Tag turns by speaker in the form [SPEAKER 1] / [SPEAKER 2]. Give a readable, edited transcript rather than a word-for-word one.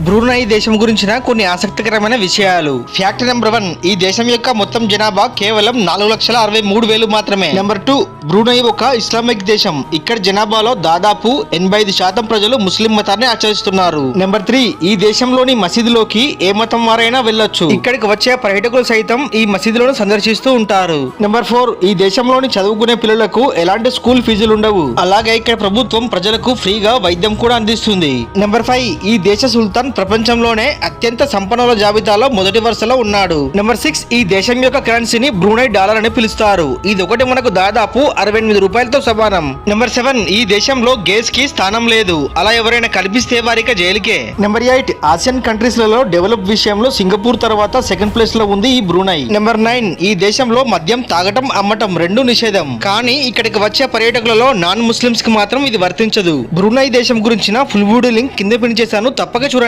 [SPEAKER 1] Brunei దేశం గురించిన కొన్ని ఆసక్తికరమైన విషయాలు. ఫ్యాక్ట్ నెంబర్ 1, ఈ దేశం యొక్క మొత్తం జనాభా కేవలం 4,63,000 మాత్రమే. నెంబర్ 2, బ్రూనై ఒక ఇస్లామిక్ దేశం. ఇక్కడ జనాభాలో దాదాపు 85% ప్రజలు ముస్లిం మతాన్ని ఆచరిస్తున్నారు. నెంబర్ 3, ఈ దేశంలోని మసీదులోకి ఏ మతం వారైనా వెళ్ళొచ్చు. ఇక్కడికి వచ్చే పర్యాటకులు సైతం ఈ మసీదులను సందర్శిస్తూ ఉంటారు. నెంబర్ 4, ఈ దేశంలోని చదువుకునే పిల్లలకు ఎలాంటి స్కూల్ ఫీజులు ఉండవు. అలాగే ఇక్కడ ప్రభుత్వం ప్రజలకు ఫ్రీగా వైద్యం కూడా అందిస్తుంది. నెంబర్ 5, ఈ దేశ సుల్తాన్ ప్రపంచంలోనే అత్యంత సంపన్నుల జాబితాలో మొదటి వరుసలో ఉన్నాడు. నెంబర్ 6, ఈ దేశం యొక్క కరెన్సీని బ్రూనై డాలర్ అని పిలుస్తారు. ఇది ఒకటి మనకు దాదాపు 68 రూపాయలతో సమానం. నెంబర్ 7, ఈ దేశంలో గేస్ కి స్థానం లేదు. అలా ఎవరైనా కనిపిస్తే వారికి జైలుకే. నెంబర్ 8, ఆసియన్ కంట్రీస్ లలో డెవలప్ విషయంలో సింగపూర్ తర్వాత సెకండ్ ప్లేస్ లో ఉంది ఈ బ్రూనై. నెంబర్ 9, ఈ దేశంలో మద్యం తాగటం అమ్మటం రెండూ నిషేధం. కానీ ఇక్కడికి వచ్చే పర్యాటకులలో నాన్ ముస్లిమ్స్ కి మాత్రం ఇది వర్తించదు. బ్రూనై దేశం గురించిన ఫుల్ వీడియో లింక్ కింద పిన్ చేశాను, తప్పక చూడండి.